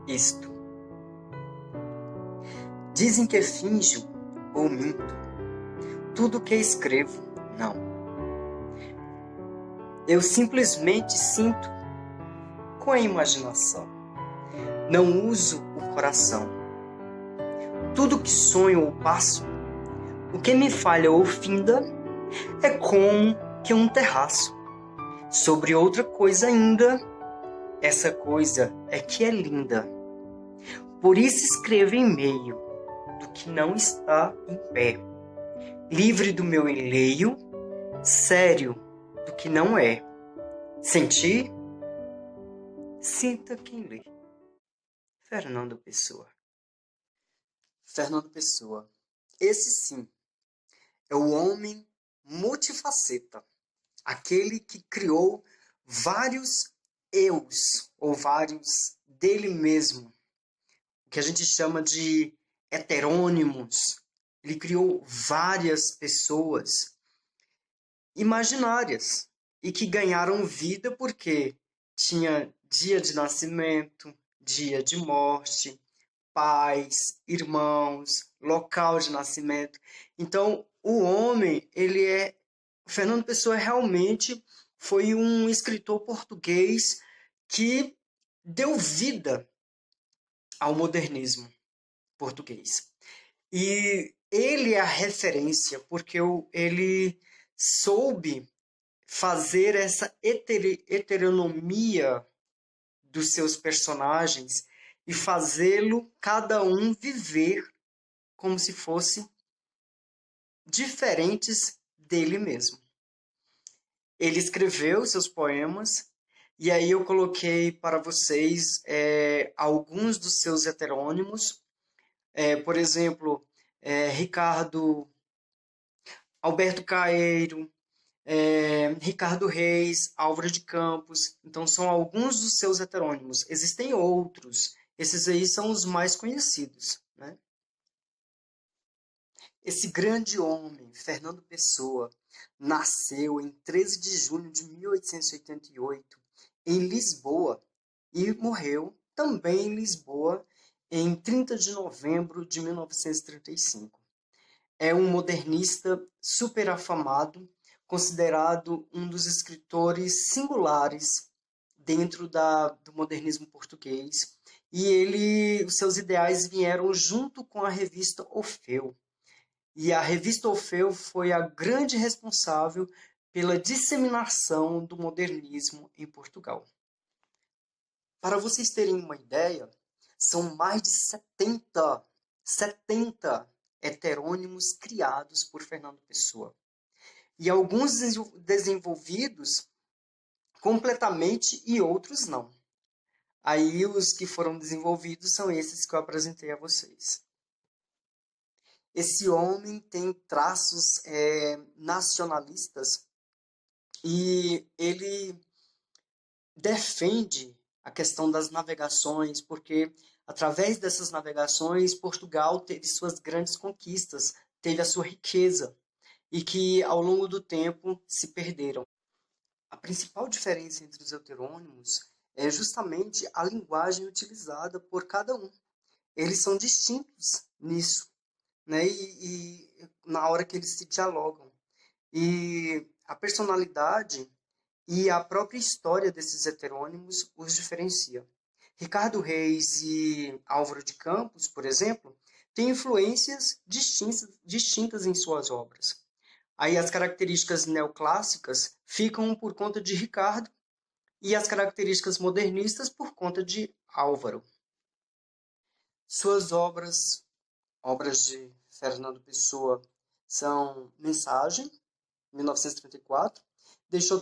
isto. Dizem que finjo ou minto. Tudo que escrevo, não. Eu simplesmente sinto com a imaginação. Não uso o coração. Tudo que sonho ou passo, o que me falha ou finda, é como que um terraço. Sobre outra coisa ainda, essa coisa é que é linda. Por isso escrevo em meio do que não está em pé. Livre do meu enleio, sério do que não é. Sentir? Sinta quem lê. Fernando Pessoa. Fernando Pessoa. Esse sim é o homem multifaceta. Aquele que criou vários eus, ou vários dele mesmo. O que a gente chama de heterônimos. Ele criou várias pessoas imaginárias e que ganharam vida porque tinha dia de nascimento, dia de morte, pais, irmãos, local de nascimento. Então, o homem, Fernando Pessoa realmente foi um escritor português que deu vida ao modernismo português. E ele é a referência, porque ele soube fazer essa heteronomia dos seus personagens e fazê-lo cada um viver como se fosse diferentes dele mesmo. Ele escreveu seus poemas e aí eu coloquei para vocês alguns dos seus heterônimos. Por exemplo, Ricardo Alberto Caeiro, Ricardo Reis, Álvaro de Campos. Então, são alguns dos seus heterônimos. Existem outros. Esses aí são os mais conhecidos, né? Esse grande homem, Fernando Pessoa, nasceu em 13 de junho de 1888, em Lisboa, e morreu também em Lisboa em 30 de novembro de 1935. É um modernista super afamado, considerado um dos escritores singulares dentro do modernismo português. E os seus ideais vieram junto com a revista Orfeu. E a revista Orfeu foi a grande responsável pela disseminação do modernismo em Portugal. Para vocês terem uma ideia, são mais de 70 heterônimos criados por Fernando Pessoa. E alguns desenvolvidos completamente e outros não. Aí os que foram desenvolvidos são esses que eu apresentei a vocês. Esse homem tem traços nacionalistas e ele defende a questão das navegações, porque através dessas navegações Portugal teve suas grandes conquistas, teve a sua riqueza e que ao longo do tempo se perderam. A principal diferença entre os heterônimos é justamente a linguagem utilizada por cada um. Eles são distintos nisso, né? E na hora que eles se dialogam. E a personalidade e a própria história desses heterônimos os diferencia. Ricardo Reis e Álvaro de Campos, por exemplo, têm influências distintas em suas obras. Aí as características neoclássicas ficam por conta de Ricardo e as características modernistas por conta de Álvaro. Suas obras de Fernando Pessoa, são Mensagem, 1934, deixou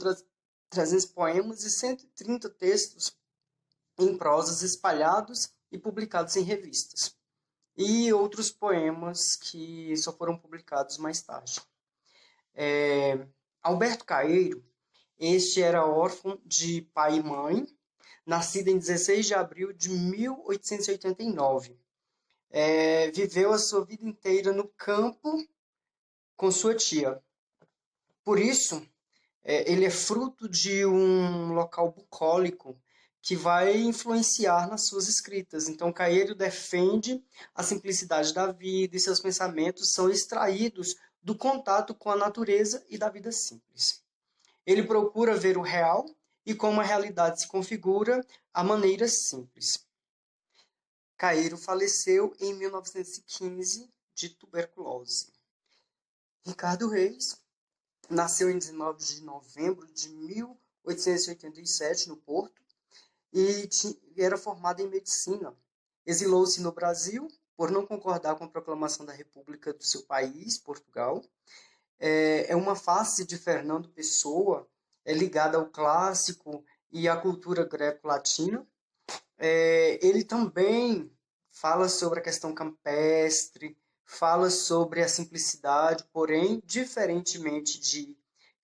300 poemas e 130 textos em prosas espalhados e publicados em revistas, e outros poemas que só foram publicados mais tarde. Alberto Caeiro, este era órfão de pai e mãe, nascido em 16 de abril de 1889. Viveu a sua vida inteira no campo com sua tia. Por isso, ele é fruto de um local bucólico que vai influenciar nas suas escritas. Então, Caeiro defende a simplicidade da vida e seus pensamentos são extraídos do contato com a natureza e da vida simples. Ele procura ver o real e como a realidade se configura a maneiras simples. Caeiro faleceu em 1915 de tuberculose. Ricardo Reis nasceu em 19 de novembro de 1887 no Porto e era formado em medicina. Exilou-se no Brasil por não concordar com a proclamação da República do seu país, Portugal. É uma face de Fernando Pessoa, ligada ao clássico e à cultura greco-latina. Ele também fala sobre a questão campestre, fala sobre a simplicidade, porém, diferentemente de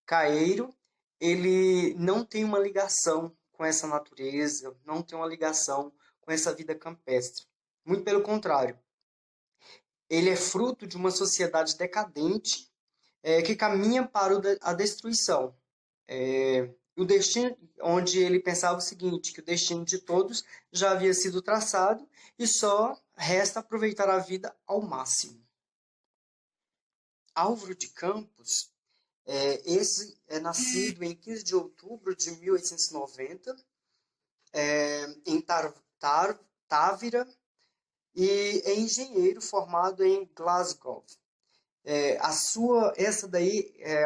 Caeiro, ele não tem uma ligação com essa natureza, não tem uma ligação com essa vida campestre. Muito pelo contrário. Ele é fruto de uma sociedade decadente que caminha para a destruição. O destino, onde ele pensava o seguinte, que o destino de todos já havia sido traçado e só resta aproveitar a vida ao máximo. Álvaro de Campos, esse é nascido em 15 de outubro de 1890, em Távira, e é engenheiro formado em Glasgow.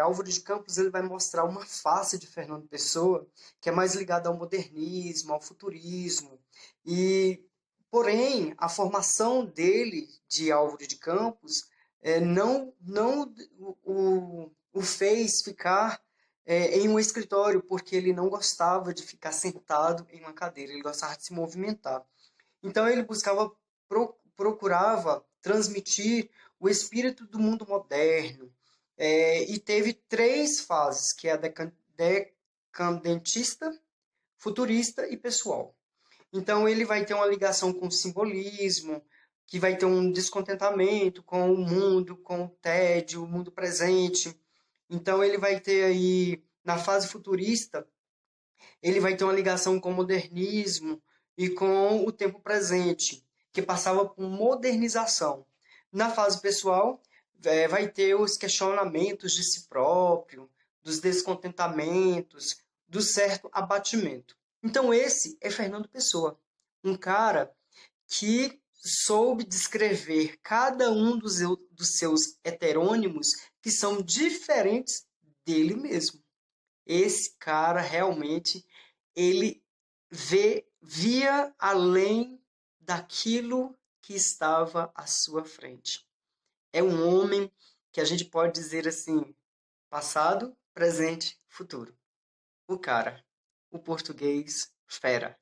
Álvaro de Campos, ele vai mostrar uma face de Fernando Pessoa que é mais ligada ao modernismo, ao futurismo. Porém, a formação dele, de Álvaro de Campos, não o fez ficar em um escritório, porque ele não gostava de ficar sentado em uma cadeira, ele gostava de se movimentar. Então, ele procurava transmitir o espírito do mundo moderno, e teve 3 fases, que é a decadentista, futurista e pessoal. Então, ele vai ter uma ligação com o simbolismo, que vai ter um descontentamento com o mundo, com o tédio, o mundo presente. Então, ele vai ter aí, na fase futurista, ele vai ter uma ligação com o modernismo e com o tempo presente, que passava por modernização. Na fase pessoal, vai ter os questionamentos de si próprio, dos descontentamentos, do certo abatimento. Então esse é Fernando Pessoa, um cara que soube descrever cada um dos seus heterônimos que são diferentes dele mesmo. Esse cara realmente ele via além daquilo que estava à sua frente. É um homem que a gente pode dizer assim, passado, presente, futuro. O cara, o português fera.